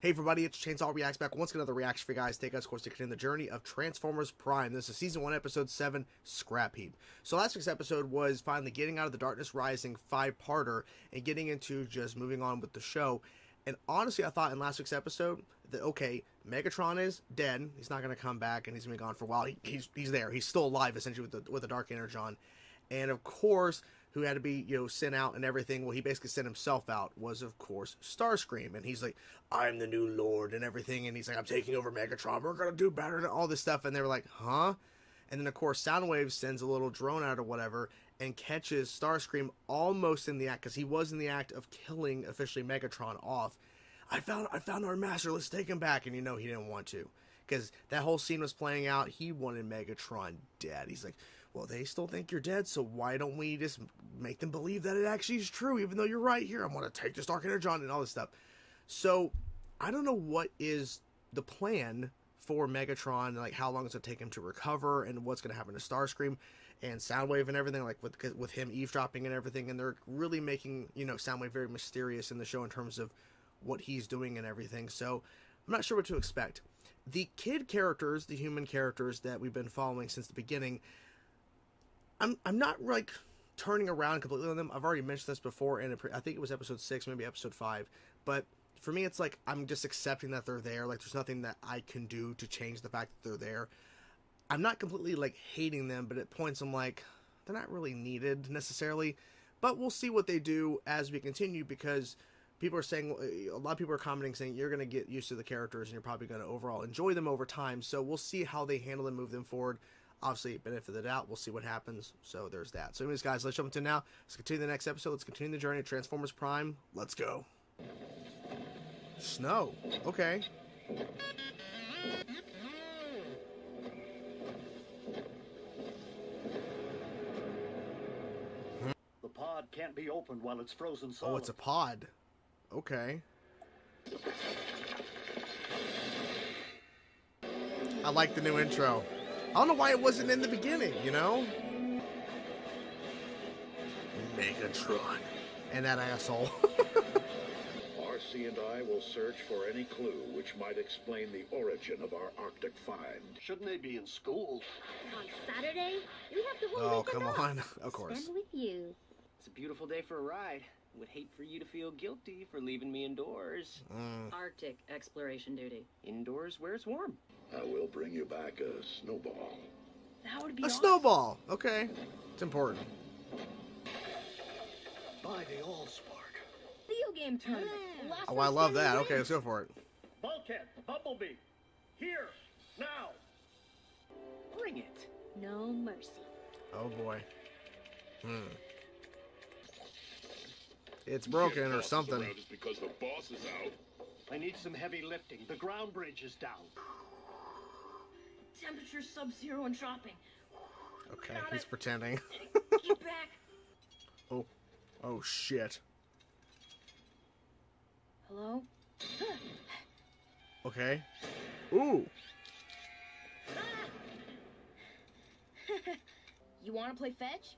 Hey everybody, it's Chainsaw Reacts back once again, another reaction for you guys. Take us, of course, to continue the journey of Transformers Prime. This is Season 1, Episode 7, Scrap Heap. So last week's episode was finally getting out of the Darkness Rising 5-parter and getting into just moving on with the show. And honestly, I thought in last week's episode that, okay, Megatron is dead. He's not going to come back and he's going to be gone for a while. He's there. He's still alive, essentially, with the Dark Energon. And of course, who had to be, sent out and everything. Well, he basically sent himself out, was, of course, Starscream. And he's like, I'm the new Lord and everything. And he's like, I'm taking over Megatron. We're going to do better and all this stuff. And they were like, huh? And then, of course, Soundwave sends a little drone out or whatever and catches Starscream almost in the act, because he was in the act of killing, officially, Megatron off. I found our master. Let's take him back. And he didn't want to, because that whole scene was playing out. He wanted Megatron dead. He's like, well, they still think you're dead, so why don't we just make them believe that it actually is true, even though you're right here. I'm going to take this Dark Energon and all this stuff. So, I don't know what is the plan for Megatron, like how long it's going to take him to recover, and what's going to happen to Starscream and Soundwave and everything, like with him eavesdropping and everything. And they're really making, Soundwave very mysterious in the show in terms of what he's doing and everything. So, I'm not sure what to expect. The kid characters, the human characters that we've been following since the beginning, I'm not like turning around completely on them. I've already mentioned this before, and I think it was episode 6, maybe episode 5. But for me, it's like I'm just accepting that they're there. Like there's nothing that I can do to change the fact that they're there. I'm not completely like hating them, but at points I'm like they're not really needed necessarily. But we'll see what they do as we continue, because people are saying, a lot of people are commenting saying you're going to get used to the characters and you're probably going to overall enjoy them over time. So we'll see how they handle them, move them forward. Obviously, benefit of the doubt. We'll see what happens. So there's that. So anyways, guys, let's jump into now. Let's continue the next episode. Let's continue the journey of Transformers Prime. Let's go. Snow. Okay. The pod can't be opened while it's frozen solid. Oh, it's a pod. Okay. I like the new intro. I don't know why it wasn't in the beginning, Megatron. And that asshole. RC and I will search for any clue which might explain the origin of our Arctic find. Shouldn't they be in school? On Saturday, we have the whole Oh, weekend come off. on. Of course. Spend with you. It's a beautiful day for a ride. Would hate for you to feel guilty for leaving me indoors. Arctic exploration duty. Indoors where it's warm. I will bring you back a snowball. That would be A awesome. snowball. Okay. It's important. By the Allspark. Video game tournament. Last Oh, one I love standing that. wins. Okay, let's go for it. Bulkhead, Bumblebee, here, now. Bring it. No mercy. Oh, boy. It's broken or something. Just because the boss is out. I need some heavy lifting. The ground bridge is down. Temperature sub-zero and dropping. Okay, Got he's it. pretending. Get back. Oh. Oh, shit. Hello? Okay. Ooh. You want to play fetch?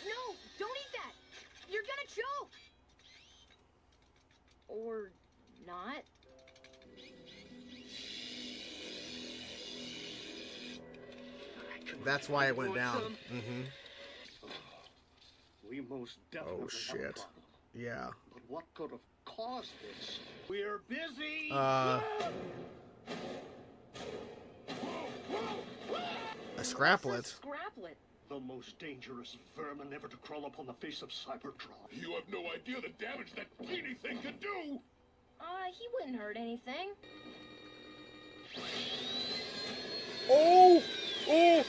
No, don't eat that. You're gonna choke. Or not. That's why it went down. We most definitely Oh, have a shit. problem. Yeah. But what could have caused this? We're busy. A What's scraplet. a scraplet? The most dangerous vermin ever to crawl upon the face of Cybertron. You have no idea the damage that teeny thing can do. He wouldn't hurt anything. Oh! Oh!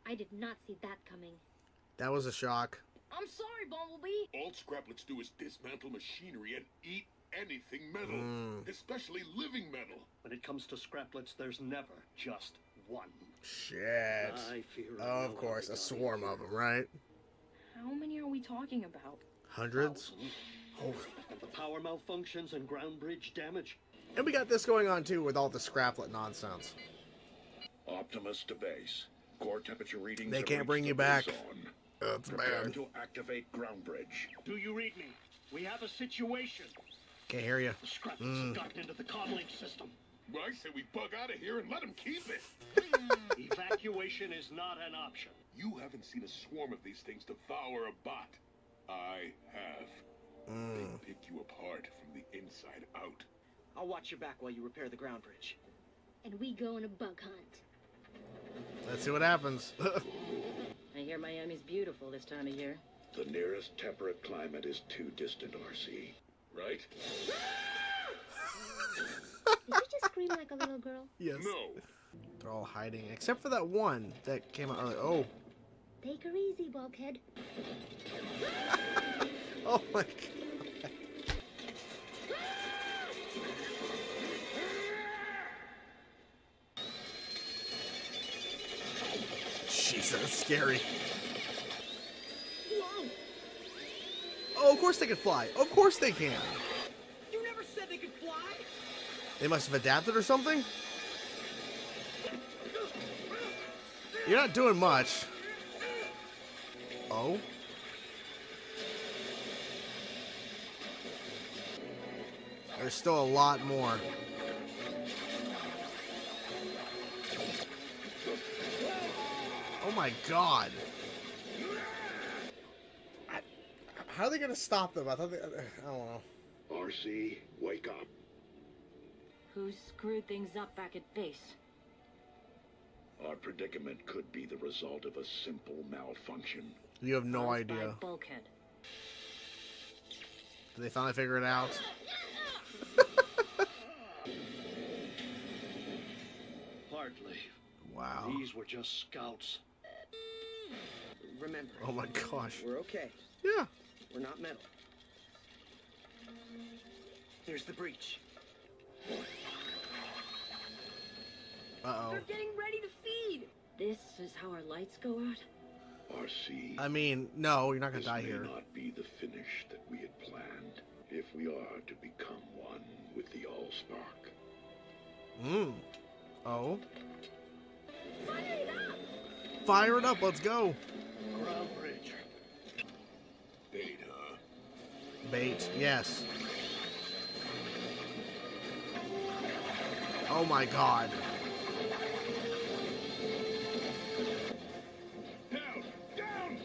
I did not see that coming. That was a shock. I'm sorry, Bumblebee. All scraplets do is dismantle machinery and eat anything metal, especially living metal. When it comes to scraplets, there's never just one. Shit. I fear I Oh, know of course, a everybody swarm of them, right? How many are we talking about? Hundreds? Oh. And the power malfunctions and ground bridge damage. And we got this going on too with all the scraplet nonsense. Optimus to base. Core temperature readings They have can't reached bring you the back. zone. That's Prepare bad. to activate ground bridge. Do you read me? We have a situation. Can't hear you. The Scraplets have gotten into the comlink system. I say we bug out of here and let him keep it. Evacuation is not an option. You haven't seen a swarm of these things devour a bot. I have. They pick you apart from the inside out. I'll watch your back while you repair the ground bridge. And we go on a bug hunt. Let's see what happens. I hear Miami's beautiful this time of year. The nearest temperate climate is too distant, RC. Right? Did you just scream like a little girl? Yes. No. They're all hiding, except for that one that came out earlier. Oh. Take her easy, bulkhead. Oh my god. Jesus, that's scary. Whoa! Oh, of course they can fly. Of course they can. You never said they could fly! They must have adapted or something. You're not doing much. Oh. There's still a lot more. Oh my god. How are they gonna stop them? I thought they, I don't know. RC, wake up. Who screwed things up back at base? Our predicament could be the result of a simple malfunction. You have no Caused by idea. Bulkhead. Did they finally figure it out? Hardly. Wow. These were just scouts. Remember, Oh my gosh. we're okay. Yeah. We're not metal. Here's the breach. Uh-oh. They're getting ready to feed. This is how our lights go out? RC, I mean, no, you're not gonna this die may here. not be the finish that we had planned. If we are to become one with the Allspark. Oh. Fire it up! Fire it up, let's go. Ground bridge. Beta. Bait, yes. Oh my god. Down! Down!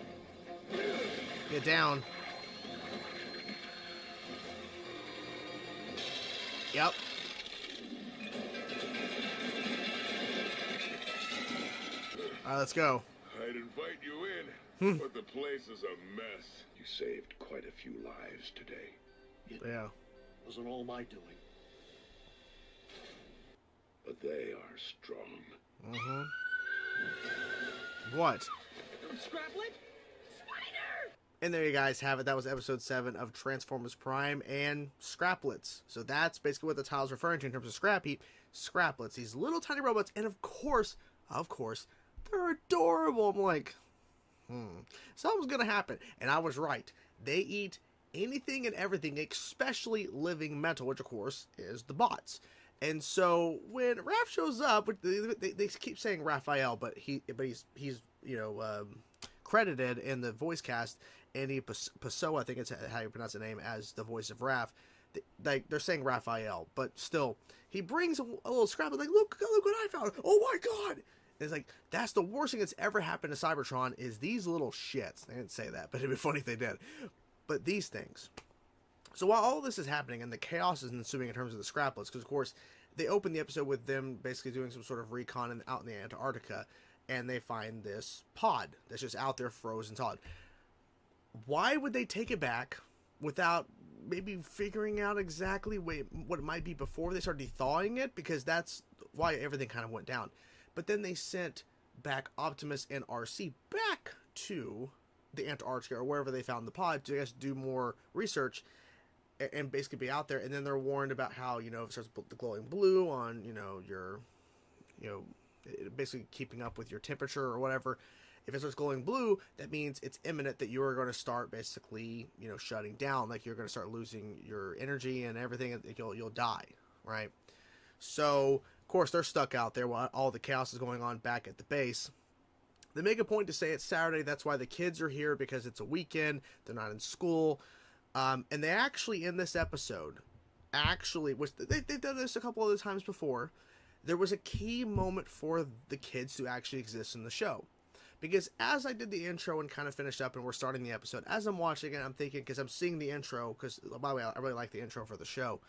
Get down. Yep. Alright, let's go. I'd invite you in, but the place is a mess. You saved quite a few lives today. Yeah. Wasn't all my doing. But they are strong. What? Scraplet? And there you guys have it. That was episode 7 of Transformers Prime and Scraplets. So that's basically what the title's referring to in terms of Scrap Heap. Scraplets, these little tiny robots, and of course, they're adorable. I'm like, something's gonna happen. And I was right. They eat anything and everything, especially living metal, which of course is the bots. And so when Raph shows up, they keep saying Raphael, but he's credited in the voice cast, Andy Paso, I think it's how you pronounce the name, as the voice of Raph. They're saying Raphael, but still, he brings a little scrap. Like, look what I found! Oh my god! And it's like, that's the worst thing that's ever happened to Cybertron is these little shits. They didn't say that, but it'd be funny if they did. But these things. So while all this is happening and the chaos is ensuing in terms of the Scraplets, because of course they open the episode with them basically doing some sort of recon out in the Antarctica, and they find this pod that's just out there frozen solid. Why would they take it back without maybe figuring out exactly what it might be before they started thawing it? Because that's why everything kind of went down. But then they sent back Optimus and RC back to the Antarctica or wherever they found the pod to, I guess, do more research and basically be out there. And then they're warned about how, if it starts the glowing blue on, your, basically keeping up with your temperature or whatever. If it starts glowing blue, that means it's imminent that you are going to start basically, shutting down. Like, you're going to start losing your energy and everything. And you'll die, right? So, of course, they're stuck out there while all the chaos is going on back at the base. They make a point to say it's Saturday. That's why the kids are here, because it's a weekend. They're not in school. And they actually, in this episode, which they've done this a couple other times before, there was a key moment for the kids to actually exist in the show. Because as I did the intro and kind of finished up and we're starting the episode, as I'm watching it, I'm thinking, because I'm seeing the intro, because, by the way, I really like the intro for the show.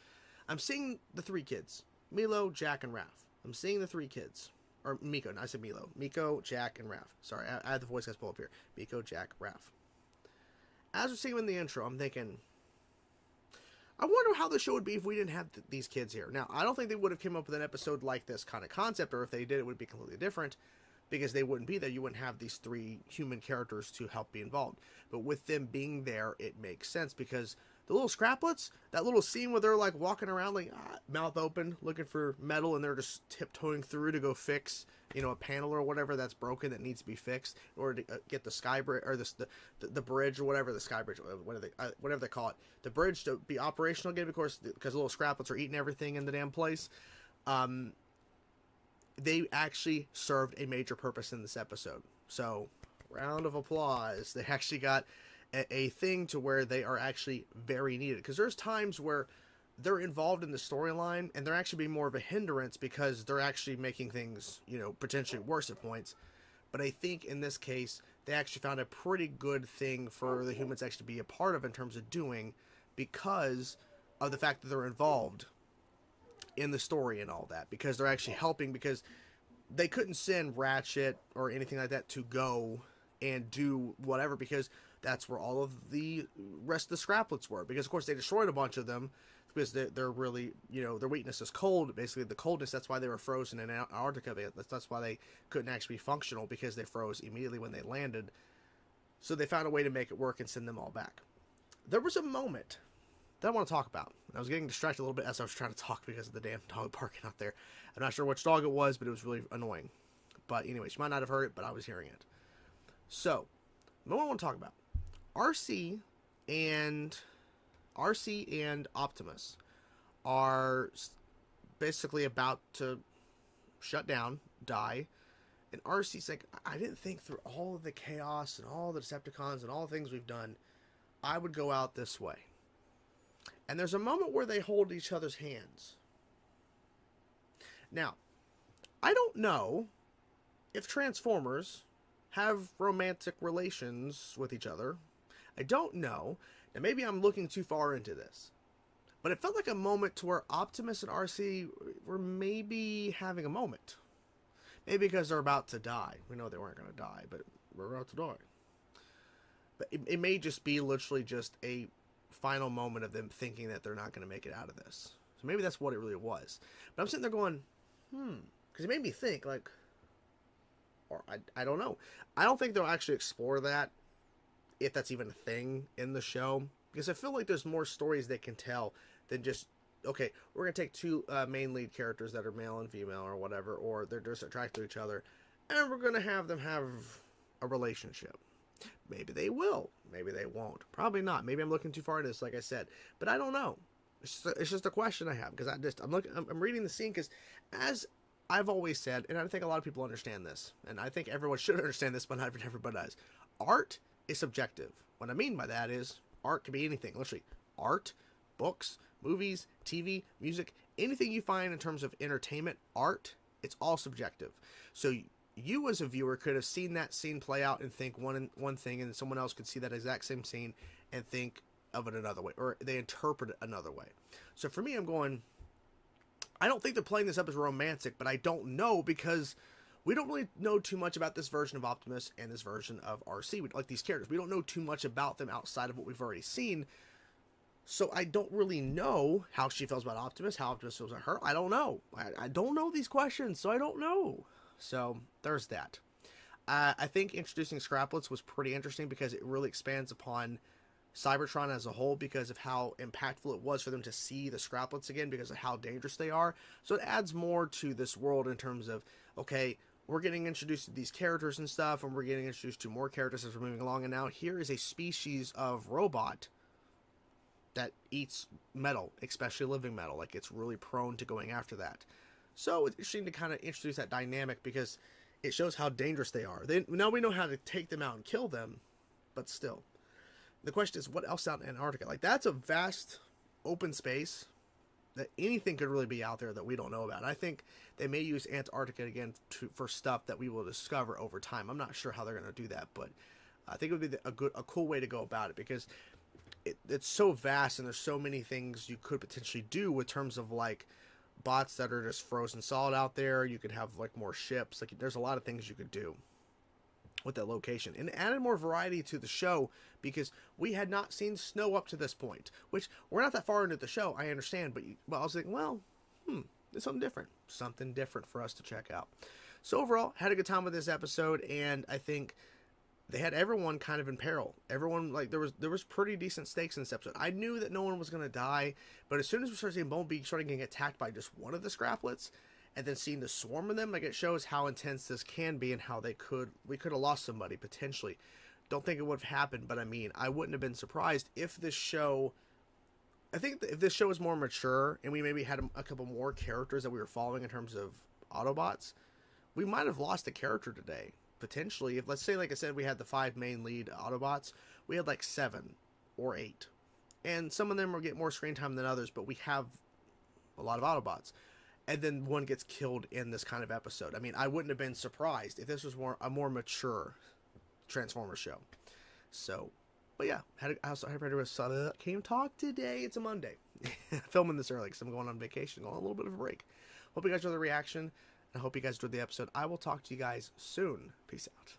I'm seeing the three kids, Milo, Jack, and Raph. I'm seeing the three kids. Or Miko, I said Milo. Miko, Jack, and Raph. Sorry, I had the voice guys pull up here. Miko, Jack, Raph. As we're seeing them in the intro, I'm thinking, I wonder how the show would be if we didn't have these kids here. Now, I don't think they would have come up with an episode like this kind of concept, or if they did, it would be completely different, because they wouldn't be there. You wouldn't have these three human characters to help be involved. But with them being there, it makes sense, because the little Scraplets, that little scene where they're like walking around like mouth open looking for metal, and they're just tiptoeing through to go fix, you know, a panel or whatever that's broken that needs to be fixed in order to get the sky bridge, or the bridge, or whatever, the sky bridge, whatever they call it, the bridge to be operational again, of course, because the little Scraplets are eating everything in the damn place. They actually served a major purpose in this episode. So, round of applause. They actually got a thing to where they are actually very needed, because there's times where they're involved in the storyline and they're actually being more of a hindrance because they're actually making things, you know, potentially worse at points. But I think in this case they actually found a pretty good thing for the humans actually to be a part of in terms of doing, because of the fact that they're involved in the story and all that, because they're actually helping, because they couldn't send Ratchet or anything like that to go and do whatever, because that's where all of the rest of the Scraplets were. Because, of course, they destroyed a bunch of them because they're really, you know, their weakness is cold. Basically, the coldness, that's why they were frozen in Antarctica. That's why they couldn't actually be functional, because they froze immediately when they landed. So they found a way to make it work and send them all back. There was a moment that I want to talk about. I was getting distracted a little bit as I was trying to talk because of the damn dog barking out there. I'm not sure which dog it was, but it was really annoying. But anyways, you might not have heard it, but I was hearing it. So, the moment I want to talk about, RC and Optimus are basically about to shut down, die, and RC's like, I didn't think through all of the chaos and all the Decepticons and all the things we've done, I would go out this way. And there's a moment where they hold each other's hands. Now, I don't know if Transformers have romantic relations with each other. I don't know. Now, maybe I'm looking too far into this. But it felt like a moment to where Optimus and RC were maybe having a moment. Maybe because they're about to die. We know they weren't going to die, but we're about to die. But it may just be literally just a final moment of them thinking that they're not going to make it out of this. So maybe that's what it really was. But I'm sitting there going, because it made me think, like, or I don't know. I don't think they'll actually explore that, if that's even a thing in the show, because I feel like there's more stories they can tell than just, okay, we're going to take two main lead characters that are male and female or whatever, or they're just attracted to each other, and we're going to have them have a relationship. Maybe they will. Maybe they won't. Probably not. Maybe I'm looking too far into this, like I said. But I don't know. It's just a question I have, because I'm reading the scene, because as I've always said, and I think a lot of people understand this, and I think everyone should understand this, but not everybody does. Art is subjective. What I mean by that is art can be anything. Literally, art, books, movies, TV, music, anything you find in terms of entertainment, art, it's all subjective. So you as a viewer could have seen that scene play out and think one thing, and someone else could see that exact same scene and think of it another way, or they interpret it another way. So for me, I'm going, I don't think they're playing this up as romantic, but I don't know, because we don't really know too much about this version of Optimus and this version of RC. Like these characters, we don't know too much about them outside of what we've already seen. So I don't really know how she feels about Optimus, how Optimus feels about her. I don't know. I don't know these questions, so I don't know. So there's that. I think introducing Scraplets was pretty interesting, because it really expands upon Cybertron as a whole, because of how impactful it was for them to see the Scraplets again, because of how dangerous they are. So it adds more to this world in terms of, okay, we're getting introduced to these characters and stuff, and we're getting introduced to more characters as we're moving along, and now here is a species of robot that eats metal, especially living metal. Like, it's really prone to going after that. So it's interesting to kind of introduce that dynamic, because it shows how dangerous they are. Now we know how to take them out and kill them, but still. The question is, what else out in Antarctica? Like, that's a vast open space that anything could really be out there that we don't know about. I think they may use Antarctica again for stuff that we will discover over time. I'm not sure how they're going to do that, but I think it would be a cool way to go about it, because it's so vast and there's so many things you could potentially do with terms of like bots that are just frozen solid out there. You could have like more ships. Like, there's a lot of things you could do with that location, and added more variety to the show, because we had not seen snow up to this point, which we're not that far into the show, I understand, but I was thinking, well, it's something different for us to check out. So overall, had a good time with this episode, and I think they had everyone kind of in peril. Everyone, like, there was pretty decent stakes in this episode. I knew that no one was going to die, but as soon as we started seeing Bumblebee starting getting attacked by just one of the Scraplets, and then seeing the swarm of them, like, it shows how intense this can be and how we could have lost somebody, potentially. Don't think it would have happened, but I mean, I wouldn't have been surprised if this show... I think if this show was more mature, and we maybe had a couple more characters that we were following in terms of Autobots, we might have lost a character today, potentially. If, let's say, like I said, we had the 5 main lead Autobots, we had like 7 or 8. And some of them will get more screen time than others, but we have a lot of Autobots. And then one gets killed in this kind of episode. I mean, I wouldn't have been surprised if this was a more mature Transformers show. So, but yeah, I hope everybody saw that Came Talk today. It's a Monday. Filming this early because I'm going on vacation, going on a little bit of a break. Hope you guys enjoyed the reaction. I hope you guys enjoyed the episode. I will talk to you guys soon. Peace out.